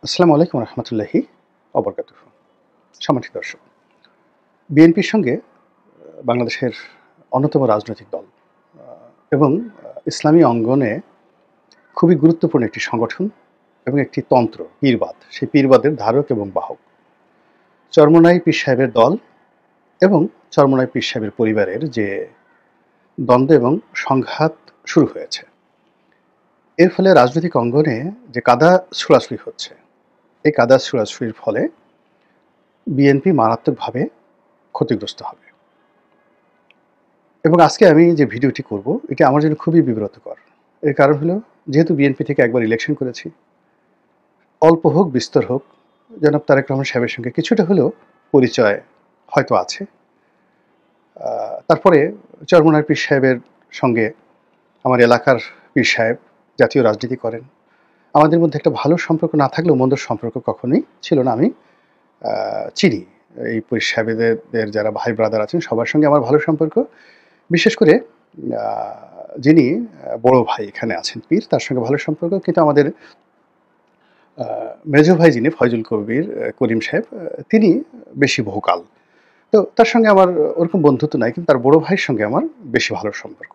আসসালামু আলাইকুম রহমতুল্লাহি অবরকাতুহু। সম্মানিত দর্শক, বিএনপির সঙ্গে বাংলাদেশের অন্যতম রাজনৈতিক দল এবং ইসলামী অঙ্গনে খুবই গুরুত্বপূর্ণ একটি সংগঠন এবং একটি তন্ত্র পীরবাদ। সেই পীরবাদের ধারক এবং বাহক চরমোনাই পীর সাহেবের দল এবং চরমোনাই পীর সাহেবের পরিবারের যে দ্বন্দ্ব এবং সংঘাত শুরু হয়েছে, এর ফলে রাজনৈতিক অঙ্গনে যে কাদা ছোড়াছুড়ি হচ্ছে, এই কাদা ছোড়াছুড়ির ফলে বিএনপি মারাত্মকভাবে ক্ষতিগ্রস্ত হবে। এবং আজকে আমি যে ভিডিওটি করব, এটি আমার জন্য খুবই বিব্রতকর। এর কারণ হলো, যেহেতু বিএনপি থেকে একবার ইলেকশন করেছি, অল্প হোক বিস্তর হোক জনাব তারেক রহমান সাহেবের সঙ্গে কিছুটা হলেও পরিচয় হয়তো আছে। তারপরে চরমোনাই পীর সাহেবের সঙ্গে আমার এলাকার পীর সাহেব জাতীয় রাজনীতি করেন। আমাদের মধ্যে একটা ভালো সম্পর্ক না থাকলেও মন্দ সম্পর্ক কখনোই ছিল না। আমি চিনি এই পীর সাহেবদের যারা ভাই ব্রাদার আছেন সবার সঙ্গে আমার ভালো সম্পর্ক। বিশেষ করে যিনি বড় ভাই এখানে আছেন পীর, তার সঙ্গে ভালো সম্পর্ক। কিন্তু আমাদের মেজো ভাই যিনি ফয়জুল কবির করিম সাহেব, তিনি বেশি বহুকাল, তো তার সঙ্গে আমার ওরকম বন্ধুত্ব নাই, কিন্তু তার বড় ভাইয়ের সঙ্গে আমার বেশি ভালো সম্পর্ক।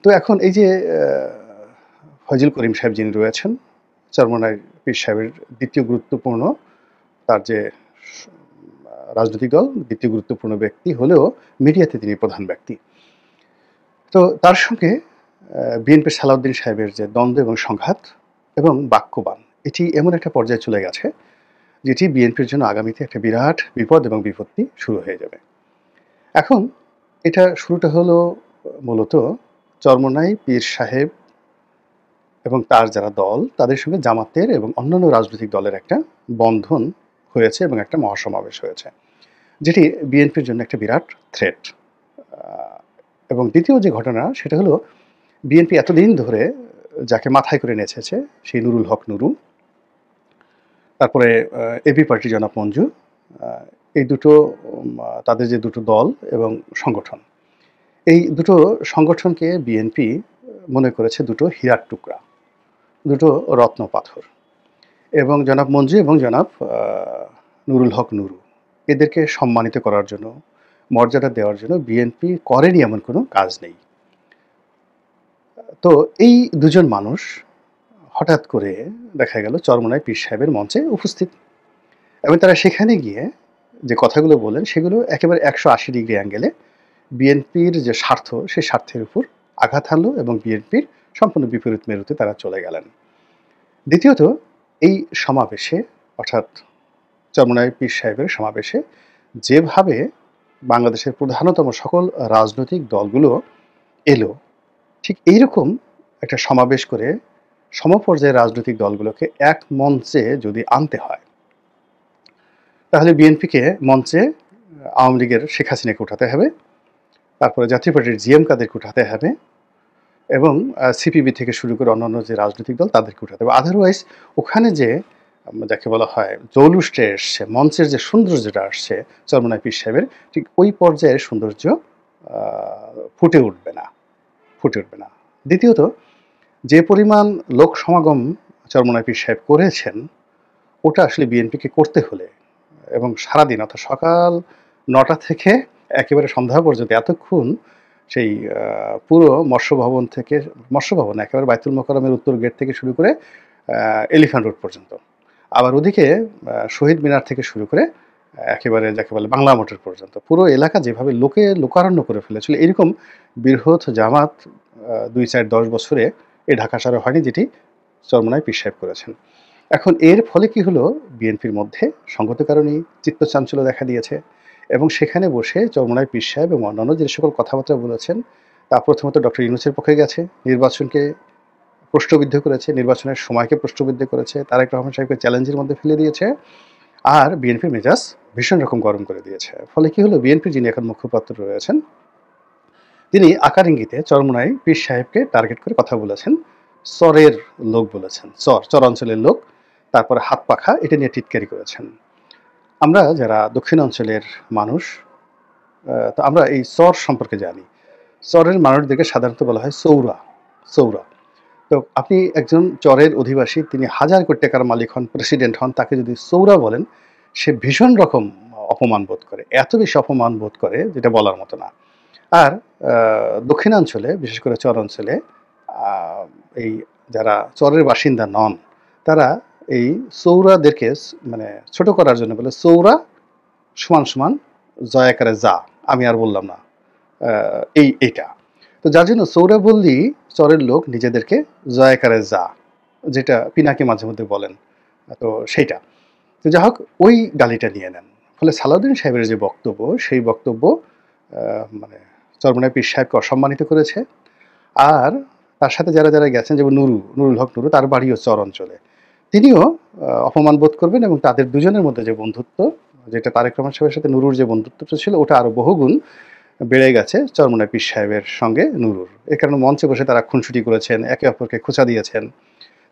তো এখন এই যে ফয়জুল করিম সাহেব যিনি রয়েছেন, চরমোনাই পীর সাহেবের দ্বিতীয় গুরুত্বপূর্ণ, তার যে রাজনৈতিক দল দ্বিতীয় গুরুত্বপূর্ণ ব্যক্তি হলেও মিডিয়াতে তিনি প্রধান ব্যক্তি। তো তার সঙ্গে বিএনপির সালাউদ্দিন সাহেবের যে দ্বন্দ্ব এবং সংঘাত এবং বাক্যবাণ, এটি এমন একটা পর্যায়ে চলে গেছে যেটি বিএনপির জন্য আগামীতে একটা বিরাট বিপদ এবং বিপত্তি শুরু হয়ে যাবে। এখন এটা শুরুটা হলো মূলত চরমোনাই পীর সাহেব এবং তার যারা দল, তাদের সঙ্গে জামাতের এবং অন্যান্য রাজনৈতিক দলের একটা বন্ধন হয়েছে এবং একটা মহাসমাবেশ হয়েছে, যেটি বিএনপির জন্য একটা বিরাট থ্রেট। এবং দ্বিতীয় যে ঘটনা, সেটা হলো বিএনপি এতদিন ধরে যাকে মাথায় করে নেচেছে, সেই নুরুল হক নুরু, তারপরে এবি পার্টি জনাব মঞ্জু, এই দুটো তাদের যে দুটো দল এবং সংগঠন, এই দুটো সংগঠনকে বিএনপি মনে করেছে দুটো হীরার টুকরা, দুটো রত্ন পাথর। এবং জনাব মঞ্জু এবং জনাব নুরুল হক নুরু, এদেরকে সম্মানিত করার জন্য, মর্যাদা দেওয়ার জন্য বিএনপি করেনি এমন কোনো কাজ নেই। তো এই দুজন মানুষ হঠাৎ করে দেখা গেল চরমোনাই পীর সাহেবের মঞ্চে উপস্থিত, এবং তারা সেখানে গিয়ে যে কথাগুলো বললেন সেগুলো একেবারে 180 ডিগ্রি অ্যাঙ্গেলে বিএনপির যে স্বার্থ, সেই স্বার্থের উপর আঘাত হানলো এবং বিএনপির সম্পূর্ণ বিপরীত মেরুতে তারা চলে গেলেন। দ্বিতীয়ত, এই সমাবেশে, অর্থাৎ চরমোনাই পীর সাহেবের সমাবেশে যেভাবে বাংলাদেশের প্রধানতম সকল রাজনৈতিক দলগুলো এলো, ঠিক এইরকম একটা সমাবেশ করে সমপর্যায়ের রাজনৈতিক দলগুলোকে এক মঞ্চে যদি আনতে হয়, তাহলে বিএনপিকে মঞ্চে আওয়ামী লীগের শেখ হাসিনাকে উঠাতে হবে, তারপরে জাতীয় পার্টির জিএম কাদেরকে উঠাতে হবে, এবং সিপিবি থেকে শুরু করে অন্যান্য যে রাজনৈতিক দল তাদেরকে উঠাতে হবে। আদারওয়াইজ ওখানে যে যাকে বলা হয় জৌলুসটা এসছে, মঞ্চের যে সৌন্দর্যটা আসছে চরমোনাই পীর সাহেবের, ঠিক ওই পর্যায়ের সৌন্দর্য ফুটে উঠবে না, ফুটে উঠবে না। দ্বিতীয়ত, যে পরিমাণ লোক সমাগম চরমোনাই পীর সাহেব করেছেন, ওটা আসলে বিএনপিকে করতে হলে, এবং সারাদিন অর্থাৎ সকাল 9টা থেকে একেবারে সন্ধ্যা পর্যন্ত এতক্ষণ সেই পুরো মৎস্যভবন থেকে, মৎস্যভবন একেবারে বাইতুল মোকাররমের উত্তর গেট থেকে শুরু করে এলিফ্যান্ট রোড পর্যন্ত, আবার ওদিকে শহীদ মিনার থেকে শুরু করে একেবারে যাকে বলে বাংলা মোটর পর্যন্ত, পুরো এলাকা যেভাবে লোকে লোকারণ্য করে ফেলেছিল, এরকম বৃহৎ জামাত 2-4-10 বছরে এই ঢাকা শহরে হয়নি, যেটি চরমোনাই পীর সাহেব করেছেন। এখন এর ফলে কি হলো, বিএনপির মধ্যে সঙ্গত কারণেই চিত্তচাঞ্চল্য দেখা দিয়েছে, এবং সেখানে বসে চরমোনাই পীর সাহেব এবং অন্যান্য যে সকল কথাবার্তা বলেছেন, তা প্রথমত ডক্টর ইউনূসের পক্ষে গেছে, নির্বাচনকে প্রশ্নবিদ্ধ করেছে, নির্বাচনের সময়কে প্রশ্নবিদ্ধ করেছে, তারেক রহমান সাহেবকে চ্যালেঞ্জের মধ্যে ফেলে দিয়েছে, আর বিএনপির মেজাজ ভীষণ রকম গরম করে দিয়েছে। ফলে কি হলো, বিএনপির যিনি এখন মুখপাত্র রয়েছেন, তিনি আকার ইঙ্গিতে চরমোনাই পীর সাহেবকে টার্গেট করে কথা বলেছেন, চরের লোক বলেছেন, চর অঞ্চলের লোক, তারপরে হাত পাখা, এটা নিয়ে টিটকারি করেছেন। আমরা যারা দক্ষিণ অঞ্চলের মানুষ, তো আমরা এই চর সম্পর্কে জানি। চরের মানুষদেরকে সাধারণত বলা হয় চৌরা, চৌরা। তো তো আপনি একজন চরের অধিবাসী, তিনি হাজার কোটি টাকার মালিক হন, প্রেসিডেন্ট হন, তাকে যদি চৌরা বলেন, সে ভীষণ রকম অপমান বোধ করে। এত বেশি অপমান বোধ করে যেটা বলার মতো না। আর দক্ষিণাঞ্চলে বিশেষ করে চর অঞ্চলে আ এই যারা চরের বাসিন্দা নন, তারা এই চৌরাদেরকে মানে ছোট করার জন্য বলে, "চৌরা সমান জয়াকারে যা।" আমি আর বললাম না। এইটা। তো যার জন্য চৌরা বললেই চরের লোক নিজেদেরকে জয়াকারে যা, যেটা পিনাকি মাঝে মধ্যে বলেন। তো সেইটা। তো যা হোক, ওই গালিটা নিয়ে নেন। ফলে সালাউদ্দিন সাহেবের যে বক্তব্য, সেই বক্তব্য মানে চরমোনাই পীর সাহেবকে অসম্মানিত করেছে। আর তার সাথে যারা গেছেন, যেমন নুরুল হক নুরু, তার বাড়িও চর অঞ্চলে। তিনিও অপমান বোধ করবেন এবং তাদের দুজনের মধ্যে যে বন্ধুত্ব, যেটা তারেক রহমান সাহেবের সাথে নুরুর যে বন্ধুত্বটা ছিল, ওটা আরো বহুগুণ বেড়ে গেছে চরমোনাই পীর সাহেবের সঙ্গে নুরুর। এ কারণে মঞ্চে বসে তারা খুনসুটি করেছেন, একে অপরকে খোঁচা দিয়েছেন।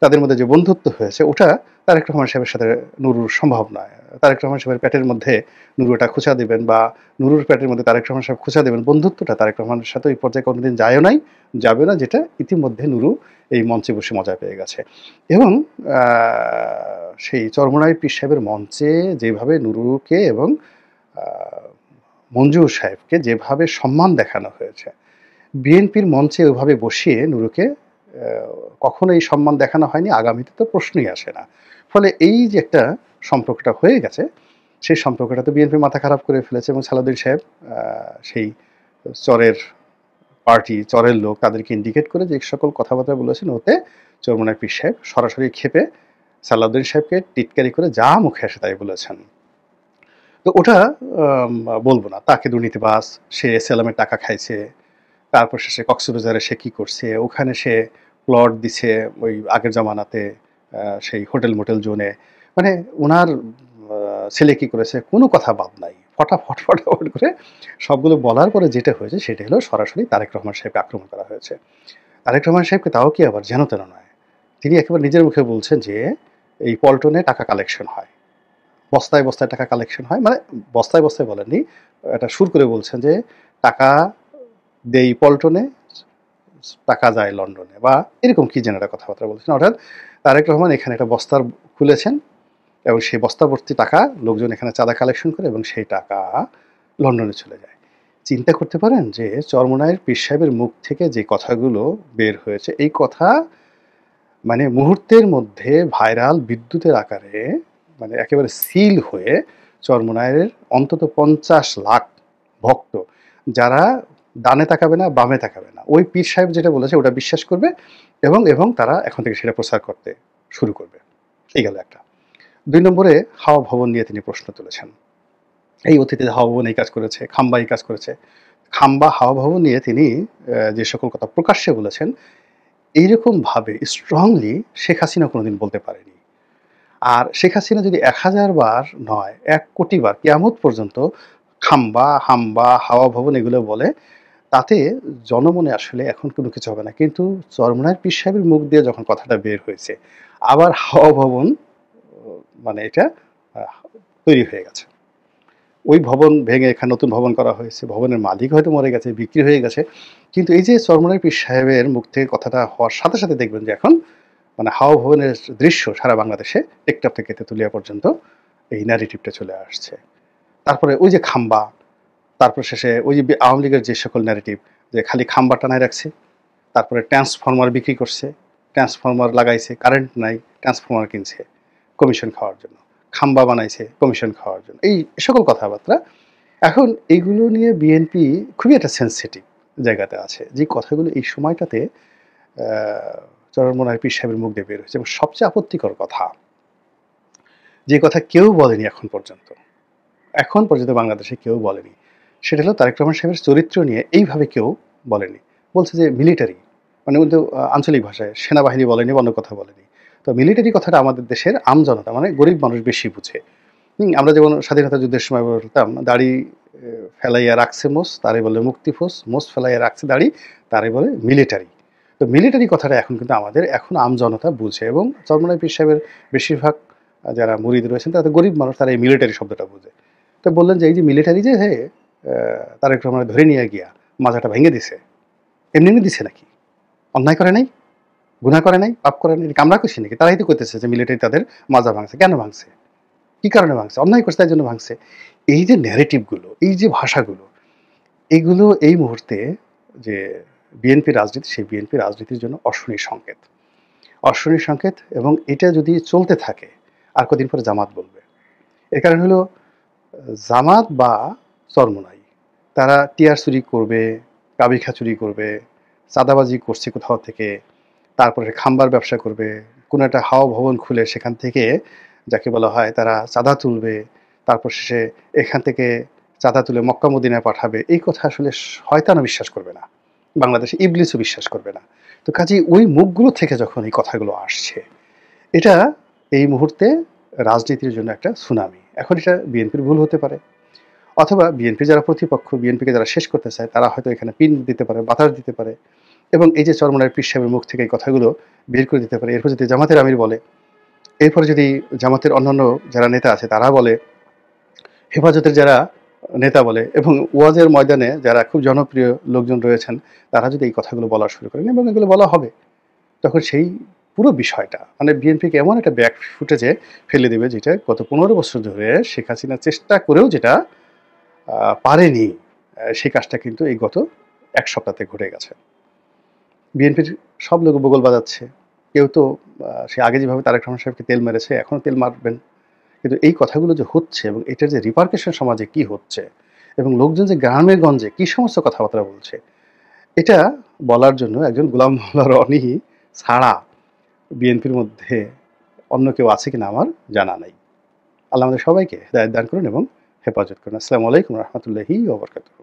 তাদের মধ্যে যে বন্ধুত্ব হয়েছে, ওটা তারেক রহমান সাহেবের সাথে নুরুর সম্ভব নয়। তারেক রহমান সাহেবের পেটের মধ্যে নুরু ওটা খোঁচা দিবেন, বা নুরুর পেটের মধ্যে তারেক রহমান সাহেব খোঁচা দেবেন। বন্ধুত্বটা তারেক রহমানের সাথে ওই পর্যায়ে কোনোদিন যায়ও নাই, যাবেও না, যেটা ইতিমধ্যে নুরু এই মঞ্চে বসে মজা পেয়ে গেছে। এবং আ সেই চরমোনাই পীর সাহেবের মঞ্চে যেভাবে নুরুকে এবং আ মঞ্জুর সাহেবকে যেভাবে সম্মান দেখানো হয়েছে, বিএনপির মঞ্চে ওভাবে বসিয়ে নুরুকে কখনোই সম্মান দেখানো হয়নি, আগামীতে তো প্রশ্নই আসে না। ফলে এই যে একটা সম্পর্কটা হয়ে গেছে, সেই সম্পর্কটা তো বিএনপি মাথা খারাপ করে ফেলেছে এবং সালাউদ্দিন সাহেব সেই চরের পার্টি, চরের লোক, তাদেরকে ইন্ডিকেট করে যে সকল কথাবার্তা বলেছেন, ওতে চরমোনাই পীর সাহেব সরাসরি ক্ষেপে সালাউদ্দিন সাহেবকে টিটকারি করে যা মুখে আসে তাই বলেছেন। তো ওটা আম বলব না। তাকে দুর্নীতিবাজ, সে এসএলএম এর টাকা খাইছে। তারপর শেষে কক্সবাজারে সে কি করছে, ওখানে সে প্লট দিছে ওই আগের জামানাতে, সেই হোটেল-মোটেল জোনে। মানে উনার ছেলে কি করেছে, কোনো কথা বাদ নাই। ফটাফট করে সবগুলো বলার পরে যেটা হয়েছে, সেটা হলো সরাসরি তারেক রহমান সাহেবকে আক্রমণ করা হয়েছে। তারেক রহমান সাহেবকে তাও কি আবার যেন তেন নয়। তিনি একেবারে নিজের মুখে বলছেন যে, এই পল্টনে টাকা কালেকশন হয়। বস্তায় টাকা কালেকশন হয়। মানে বস্তায় বলেননি। এটা সুর করে বলছেন যে, টাকা দেই পল্টনে, টাকা যায় লন্ডনে, বা এরকম কি যেন একটা কথাবার্তা বলছেন। অর্থাৎ তারেক রহমান এখানে একটা বস্তা খুলেছেন এবং সেই বস্তা ভর্তি টাকা লোকজন এখানে চাঁদা কালেকশন করে এবং সেই টাকা লন্ডনে চলে যায়। চিন্তা করতে পারেন যে চরমোনাইয়ের পীর সাহেবের মুখ থেকে যে কথাগুলো বের হয়েছে, এই কথা মানে মুহূর্তের মধ্যে ভাইরাল বিদ্যুতের আকারে, মানে একেবারে সিল হয়ে চরমোনাইয়ের অন্তত ৫০ লাখ ভক্ত, যারা ডানে তাকাবে না, বামে তাকাবে না, ওই পীর সাহেব যেটা বলেছে ওটা বিশ্বাস করবে এবং তারা এখন থেকে সেটা প্রচার করতে শুরু করবে। এই গেল একটা। ২ নম্বরে হাওয়া ভবন নিয়ে তিনি প্রশ্ন তুলেছেন। এই অতীতে হাওয়া ভবন এই কাজ করেছে, খাম্বা এই কাজ করেছে। খাম্বা, হাওয়া ভবন নিয়ে তিনি যে সকল কথা প্রকাশ্যে বলেছেন, এইরকমভাবে স্ট্রংলি শেখ হাসিনা কোনোদিন বলতে পারেনি। আর শেখ হাসিনা যদি ১,০০০ বার নয়, ১,০০,০০,০০০ বার কিয়ামত পর্যন্ত খাম্বা, হাম্বা, হাওয়া ভবন এগুলো বলে, তাতে জনমনে আসলে এখন কোনো কিছু হবে না। কিন্তু চরমোনাই পীর সাহেবের মুখ দিয়ে যখন কথাটা বের হয়েছে, আবার হাওয়া ভবন মানে এটা আ তৈরি হয়ে গেছে। ওই ভবন ভেঙে এখানে নতুন ভবন করা হয়েছে। ভবনের মালিক হয়তো মরে গেছে, বিক্রি হয়ে গেছে। কিন্তু এই যে চরমোনাই পীর সাহেবের মুখ থেকে কথাটা হওয়ার সাথে দেখবেন যে এখন মানে হাওয়া ভবনের দৃশ্য সারা বাংলাদেশে টেকটাপ থেকে তেঁতুলিয়া পর্যন্ত এই ন্যারেটিভটা চলে আসছে। তারপরে ওই যে খাম্বা, তারপর শেষে ওই যে আওয়ামী লীগের যে সকল ন্যারেটিভ, যে খালি খাম্বা টানায় রাখছে, তারপরে ট্রান্সফরমার বিক্রি করছে, ট্রান্সফরমার লাগাইছে, কারেন্ট নাই, ট্রান্সফরমার কিনছে কমিশন খাওয়ার জন্য। খাম্বা বানাইছে কমিশন খাওয়ার জন্য। এই সকল কথাবার্তা। এখন এইগুলো নিয়ে বিএনপি খুবই একটা সেনসিটিভ জায়গাতে আছে। যে কথাগুলো এই সময়টাতে আ চরমোনাই পীর সাহেবের মুখ দিয়ে বের হয়েছে এবং সবচেয়ে আপত্তিকর কথা, যে কথা কেউ বলেনি এখন পর্যন্ত। এখন পর্যন্ত বাংলাদেশে কেউ বলেনি। সেটা হলো তারেক রহমান সাহেবের চরিত্র নিয়ে এইভাবে কেউ বলেনি। বলছে যে মিলিটারি, মানে কিন্তু আঞ্চলিক ভাষায় সেনাবাহিনী বলেনি বা অন্য কথা বলেনি। তো মিলিটারি কথাটা আমাদের দেশের আমজনতা মানে গরিব মানুষ বেশি বুঝে। আমরা যেমন স্বাধীনতা যুদ্ধের সময় বলতাম, দাড়ি ফেলাইয়া রাখছে মোস, তারে বলে মুক্তিফোস, মোস ফেলাইয়া রাখছে দাড়ি, তারে বলে মিলিটারি। তো মিলিটারি কথাটা এখন কিন্তু আমাদের এখন আমজনতা বুঝে এবং চরমোনাই পীর সাহেবের বেশিরভাগ যারা মুরিদ রয়েছেন, তারা তো গরিব মানুষ, তারা এই মিলিটারি শব্দটা বুঝে। তো বললেন যে এই যে মিলিটারি যে হে তারেক রহমানের ধরে নিয়ে গিয়া মাজাটা ভেঙে দিছে, এমনি দিছে নাকি? অন্যায় করে নাই? গুনাহ করে নাই, পাপ করে নাই, এটা কি আমরা করছি নাকি? তারাই তো করতেছে যে মিলিটারি তাদের মাজা ভাঙছে। কেন ভাঙছে? কি কারণে ভাঙছে? অন্যায় করছে তাই জন্য ভাঙছে। এই যে ন্যারেটিভ গুলো, এই যে ভাষাগুলো, এগুলো এই মুহূর্তে যে বিএনপি রাজনীতি, সেই বিএনপি রাজনীতির জন্য অশনির সংকেত। অশনির সংকেত, এবং এটা যদি চলতে থাকে আর কদিন পরে জামাত বলবে। এর কারণ হলো জামাত বা চরমোনাই, তারা টিয়ার চুরি করবে, কাবিখা চুরি করবে, চাঁদাবাজি করছে কোথাও থেকে, তারপরে খাম্বার ব্যবসা করবে, কোনো একটা হাওয়া ভবন খুলে সেখান থেকে যাকে বলা হয় তারা চাঁদা তুলবে, তারপর শেষে এখান থেকে চাঁদা তুলে মক্কা মদিনায় পাঠাবে। এই কথা আসলে শয়তানও বিশ্বাস করবে না, বাংলাদেশে ইবলিসও বিশ্বাস করবে না। তো কাজেই ওই মুখগুলো থেকে যখন এই কথাগুলো আসছে, এটা এই মুহূর্তে রাজনীতির জন্য একটা সুনামি। এখন এটা বিএনপির ভুল হতে পারে, অথবা বিএনপি যারা প্রতিপক্ষ, বিএনপিকে যারা শেষ করতে চায়, তারা হয়তো এখানে পিন দিতে পারে, বাতাস দিতে পারে, এবং এই যে চরমোনাই পীর সাহেবের মুখ থেকে এই কথাগুলো বের করে দিতে পারে। এরপর যদি জামাতের আমির বলে, এরপরে যদি জামাতের অন্যান্য যারা নেতা আছে তারা বলে, হেফাজতের যারা নেতা বলে, এবং ওয়াজের ময়দানে যারা খুব জনপ্রিয় লোকজন রয়েছেন তারা যদি এই কথাগুলো বলা শুরু করেন, এবং এগুলো বলা হবে, তখন সেই পুরো বিষয়টা মানে বিএনপিকে এমন একটা ব্যাক ফুটেজে ফেলে দেবে, যেটা গত 15 বছর ধরে শেখ হাসিনা চেষ্টা করেও যেটা পারেনি, সেই কাজটা কিন্তু এই গত এক সপ্তাহতে ঘটে গেছে। বিএনপির সব লোক বগল বাজাচ্ছে। কেউ তো সে আগে যেভাবে তারেক রহমান সাহেবকে তেল মেরেছে, এখনও তেল মারবেন। কিন্তু এই কথাগুলো যে হচ্ছে, এবং এটার যে রিপারকেশন সমাজে কি হচ্ছে, এবং লোকজন যে গ্রামে গঞ্জে কি সমস্ত কথাবার্তা বলছে, এটা বলার জন্য একজন গোলাম মোল্লা রনি ছাড়া বিএনপির মধ্যে অন্য কেউ আছে কিনা আমার জানা নাই। আল্লাহ আমাদের সবাইকে হেদায়েত দান করুন এবং হেফাজত করুন। আসসালামু আলাইকুম রহমতুল্লাহি ওয়া বারাকাতুহু।